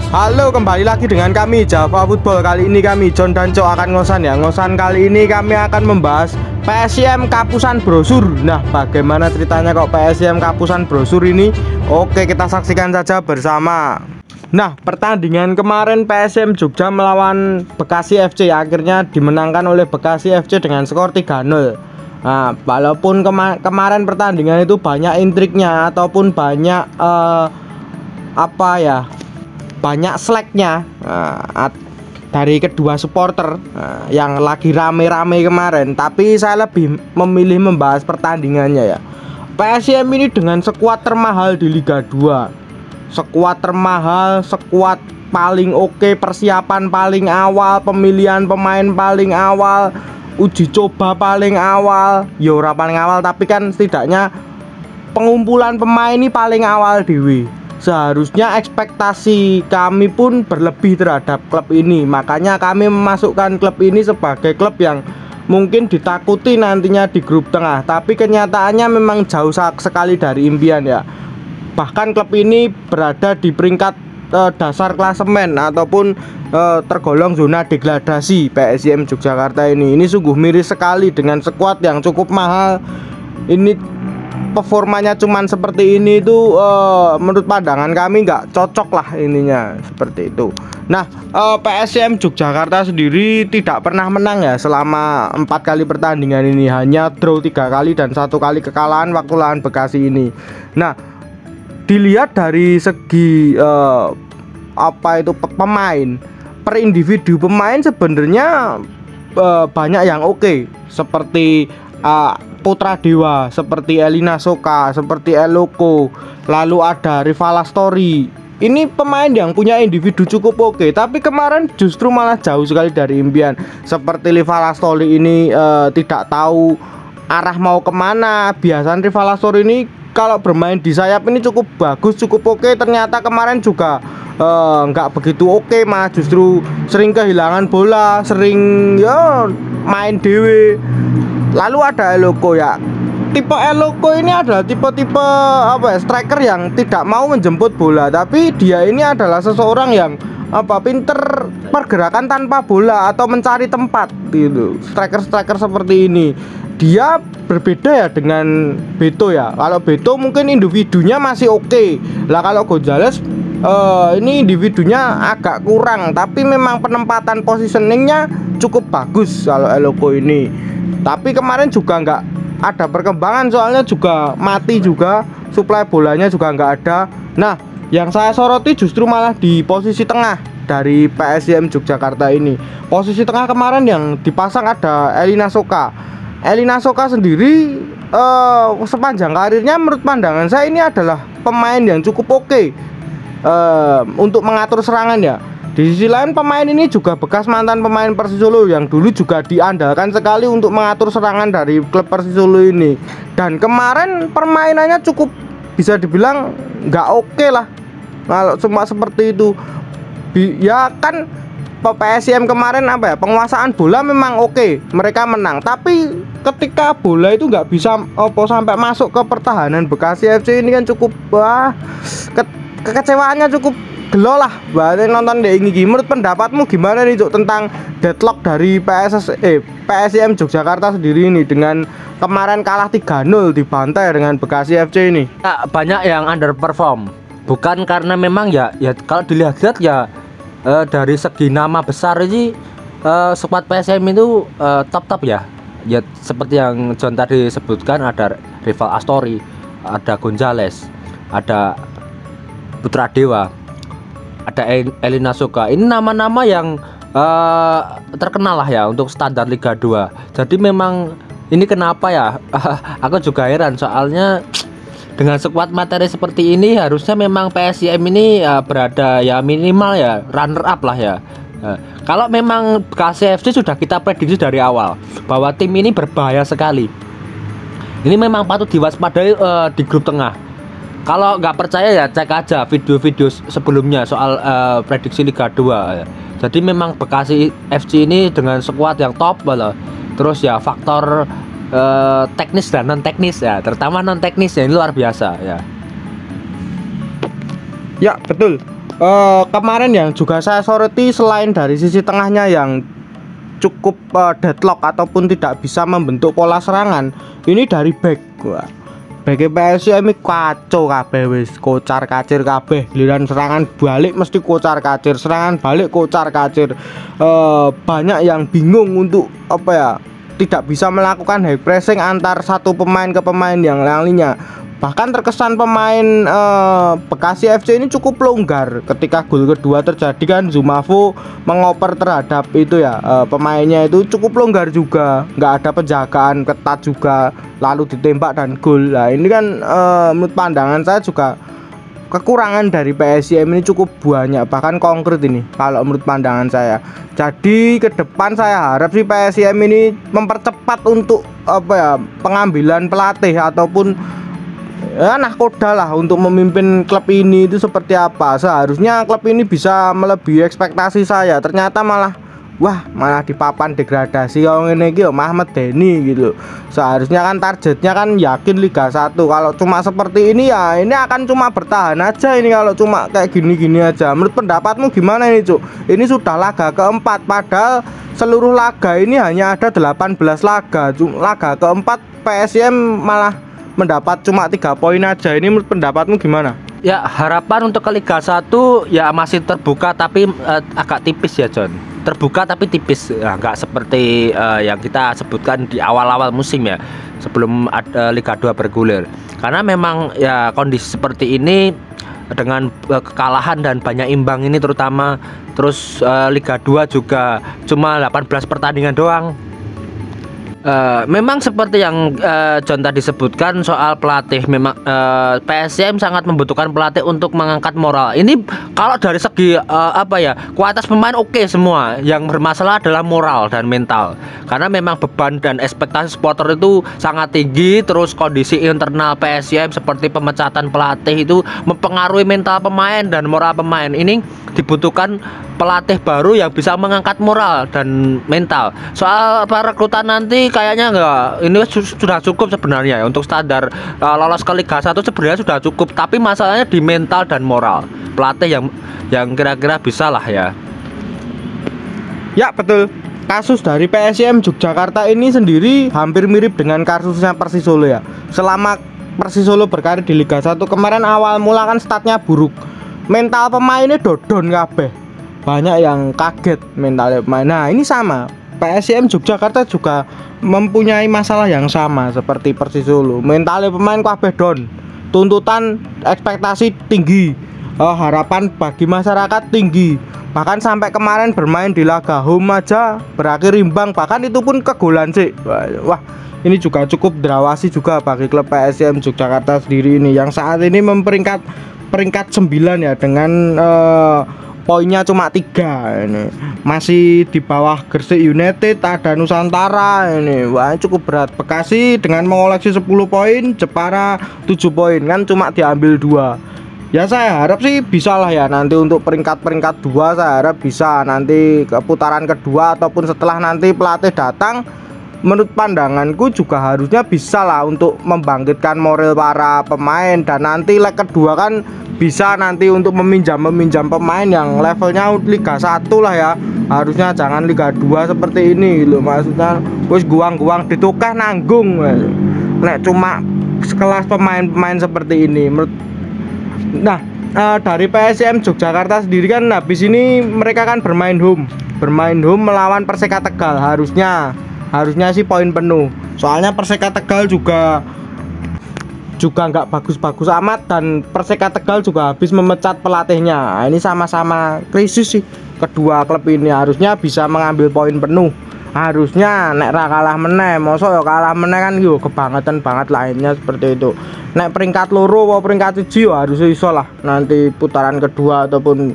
Halo, kembali lagi dengan kami Java Football. Kali ini kami John dan Cok akan ngosan ya. Ngosan kali ini kami akan membahas PSIM Kapusan Brosur. Nah, bagaimana ceritanya kok PSIM Kapusan Brosur ini? Oke, kita saksikan saja bersama. Nah, pertandingan kemarin PSM Jogja melawan Bekasi FC akhirnya dimenangkan oleh Bekasi FC dengan skor 3-0. Nah, walaupun kemarin pertandingan itu banyak intriknya ataupun banyak banyak slacknya dari kedua supporter yang lagi rame-rame kemarin. Tapi saya lebih memilih membahas pertandingannya ya. PSM ini dengan skuad termahal di Liga 2, skuad termahal, skuad paling oke, persiapan paling awal, pemilihan pemain paling awal, uji coba paling awal. Ora paling awal, tapi kan setidaknya pengumpulan pemain ini paling awal dewi. Seharusnya ekspektasi kami pun berlebih terhadap klub ini. Makanya kami memasukkan klub ini sebagai klub yang mungkin ditakuti nantinya di grup tengah. Tapi kenyataannya memang jauh sekali dari impian ya. Bahkan klub ini berada di peringkat dasar klasemen ataupun tergolong zona degradasi. PSIM Yogyakarta ini sungguh miris sekali dengan skuad yang cukup mahal. Ini performanya cuman seperti ini itu menurut pandangan kami nggak cocok lah ininya seperti itu. Nah, PSM Yogyakarta sendiri tidak pernah menang ya selama 4 kali pertandingan ini, hanya draw 3 kali dan 1 kali kekalahan waktu lawan Bekasi ini. Nah, dilihat dari segi pemain, per individu pemain sebenarnya banyak yang oke, seperti Putra Dewa, seperti Elina Soka, seperti Eloko, lalu ada Rivala Story. Ini pemain yang punya individu cukup oke, tapi kemarin justru malah jauh sekali dari impian. Seperti Rivala Story ini tidak tahu arah mau kemana. Biasanya Rivala Story ini kalau bermain di sayap ini cukup bagus, cukup oke. Ternyata kemarin juga nggak begitu oke, mas. Justru sering kehilangan bola, sering main dewe. Lalu ada Eloko ya. Tipe Eloko ini adalah tipe-tipe striker yang tidak mau menjemput bola, tapi dia ini adalah seseorang yang pinter pergerakan tanpa bola atau mencari tempat gitu. Striker-striker seperti ini dia berbeda ya dengan Beto ya. Kalau Beto mungkin individunya masih oke. Lah kalau Gonzales ini individunya agak kurang, tapi memang penempatan positioningnya cukup bagus kalau Eloko ini. Tapi kemarin juga nggak ada perkembangan, soalnya juga mati juga, suplai bolanya juga nggak ada. Nah, yang saya soroti justru malah di posisi tengah dari PSIM Yogyakarta ini. Posisi tengah kemarin yang dipasang ada Elina Soka. Elina Soka sendiri sepanjang karirnya menurut pandangan saya ini adalah pemain yang cukup oke untuk mengatur serangan ya. Di sisi lain pemain ini juga bekas mantan pemain Persisolo yang dulu juga diandalkan sekali untuk mengatur serangan dari klub Persisolo ini. Dan kemarin permainannya cukup bisa dibilang nggak oke lah. Kalau cuma seperti itu ya kan, PSIM kemarin penguasaan bola memang oke, mereka menang. Tapi ketika bola itu nggak bisa sampai masuk ke pertahanan Bekasi FC ini kan cukup kekecewaannya cukup gelo lah. Berarti nonton deh ini. Menurut pendapatmu gimana nih Cuk tentang deadlock dari PSIM Yogyakarta sendiri ini dengan kemarin kalah 3-0 dibantai dengan Bekasi FC ini? Ya, banyak yang underperform. Bukan karena memang ya kalau dilihat-lihat ya dari segi nama besar ini skuad PSM itu top ya. Ya seperti yang John tadi sebutkan, ada Rival Astori, ada Gonzales, ada Putra Dewa, ada Elina Soka. Ini nama-nama yang terkenal lah ya untuk standar Liga 2. Jadi memang ini kenapa ya aku juga heran, soalnya dengan skuad materi seperti ini harusnya memang PSIM ini berada ya minimal ya runner up lah ya. Kalau memang Bekasi FC sudah kita prediksi dari awal bahwa tim ini berbahaya sekali. Ini memang patut diwaspadai di grup tengah. Kalau nggak percaya ya cek aja video-video sebelumnya soal prediksi Liga 2. Jadi memang Bekasi FC ini dengan skuad yang top malah. Terus ya faktor teknis dan non teknis ya, terutama non teknis ya ini luar biasa ya. Ya betul. Kemarin yang juga saya soroti selain dari sisi tengahnya yang cukup deadlock ataupun tidak bisa membentuk pola serangan, ini dari back. Wah, back PSM ini kacau kabeh, wis kocar kacir kabeh. Giliran serangan balik mesti kocar kacir, serangan balik kocar kacir. Banyak yang bingung untuk apa ya, tidak bisa melakukan high pressing antar satu pemain ke pemain yang lainnya. Bahkan terkesan pemain Bekasi FC ini cukup longgar ketika gol kedua terjadi kan. Zumafo mengoper terhadap itu ya, pemainnya itu cukup longgar juga, nggak ada penjagaan ketat juga, lalu ditembak dan gol. Nah ini kan menurut pandangan saya juga kekurangan dari PSIM ini cukup banyak, bahkan konkret ini kalau menurut pandangan saya. Jadi ke depan saya harap sih PSIM ini mempercepat untuk apa ya, pengambilan pelatih ataupun nahkoda lah untuk memimpin klub ini itu seperti apa. Seharusnya klub ini bisa melebihi ekspektasi saya. Ternyata malah di papan degradasi kalau ini gitu, Ahmad Denny gitu. Seharusnya kan targetnya kan yakin Liga 1. Kalau cuma seperti ini ya ini akan cuma bertahan aja ini kalau cuma kayak gini-gini aja. Menurut pendapatmu gimana ini, Cuk? Ini sudah laga keempat, padahal seluruh laga ini hanya ada 18 laga. Laga keempat PSM malah mendapat cuma 3 poin aja. Ini menurut pendapatmu gimana? Ya, harapan untuk ke Liga 1 ya masih terbuka tapi agak tipis ya, John. Terbuka tapi tipis, ya, nggak seperti yang kita sebutkan di awal-awal musim ya, sebelum Liga 2 bergulir. Karena memang ya kondisi seperti ini dengan kekalahan dan banyak imbang ini terutama, terus Liga 2 juga cuma 18 pertandingan doang. Memang seperti yang John tadi sebutkan soal pelatih, memang PSM sangat membutuhkan pelatih untuk mengangkat moral. Ini kalau dari segi kualitas pemain oke semua, yang bermasalah adalah moral dan mental. Karena memang beban dan ekspektasi supporter itu sangat tinggi, terus kondisi internal PSM seperti pemecatan pelatih itu mempengaruhi mental pemain dan moral pemain. Ini dibutuhkan pelatih baru yang bisa mengangkat moral dan mental. Soal perekrutan nanti kayaknya ini sudah cukup sebenarnya ya, untuk standar lolos ke Liga 1 sebenarnya sudah cukup, tapi masalahnya di mental dan moral pelatih yang kira-kira bisa lah ya. Ya betul. Kasus dari PSM Yogyakarta ini sendiri hampir mirip dengan kasusnya Persis Solo ya. Selama Persis Solo berkarir di Liga 1 kemarin awal mula kan statnya buruk, mental pemainnya dodon kabeh. Banyak yang kaget mentalnya pemain. Nah ini sama, PSM Yogyakarta juga mempunyai masalah yang sama seperti Persis Solo. Mentalnya pemain kabeh don, tuntutan ekspektasi tinggi, harapan bagi masyarakat tinggi. Bahkan sampai kemarin bermain di laga home aja berakhir imbang, bahkan itu pun kegolan sih. Wah, ini juga cukup drawasi juga bagi klub PSM Yogyakarta sendiri ini, yang saat ini peringkat 9 ya, dengan poinnya cuma 3 ini. Masih di bawah Gresik United, ada Nusantara ini. Wah, cukup berat. Bekasi dengan mengoleksi 10 poin, Jepara 7 poin, kan cuma diambil 2. Ya saya harap sih bisa lah ya nanti untuk peringkat 2, saya harap bisa nanti ke putaran kedua ataupun setelah nanti pelatih datang. Menurut pandanganku juga harusnya bisa lah untuk membangkitkan moral para pemain, dan nanti leg kedua kan bisa nanti untuk meminjam pemain yang levelnya Liga 1 lah ya. Harusnya jangan Liga 2 seperti ini loh, maksudnya wis guang-guang ditukah nanggung. Nek cuma sekelas pemain-pemain seperti ini Nah, dari PSM Yogyakarta sendiri kan habis ini mereka kan bermain home melawan Perseka Tegal. Harusnya sih poin penuh. Soalnya Perseka Tegal juga nggak bagus-bagus amat, dan Perseka Tegal juga habis memecat pelatihnya. Nah, ini sama-sama krisis sih kedua klub ini. Harusnya bisa mengambil poin penuh. Harusnya nek ra kalah meneh, mosok ya kalah meneh kan yo kebangetan banget lainnya seperti itu. Nek peringkat loro atau peringkat 1 yo harusnya iso lah nanti putaran kedua ataupun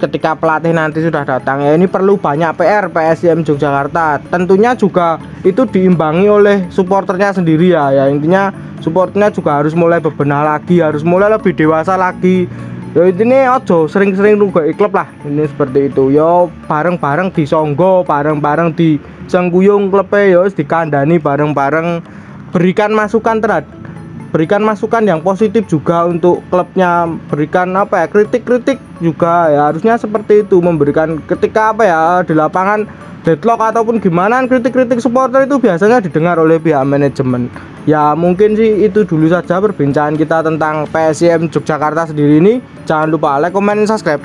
ketika pelatih nanti sudah datang ya. Ini perlu banyak PR PSM Yogyakarta. Tentunya juga itu diimbangi oleh supporternya sendiri ya. Intinya supporternya juga harus mulai bebenah lagi, harus mulai lebih dewasa lagi. Ya ini ojo sering-sering nunggu klub lah, ini seperti itu. Yo bareng-bareng disonggo, bareng-bareng disengkuyung klubnya, yo dikandani bareng-bareng, berikan masukan berikan masukan yang positif juga untuk klubnya, berikan apa ya, kritik-kritik juga ya, harusnya seperti itu, memberikan ketika apa ya di lapangan deadlock ataupun gimana, kritik-kritik supporter itu biasanya didengar oleh pihak manajemen. Ya mungkin sih itu dulu saja perbincangan kita tentang PSIM Yogyakarta sendiri ini. Jangan lupa like, comment, dan subscribe.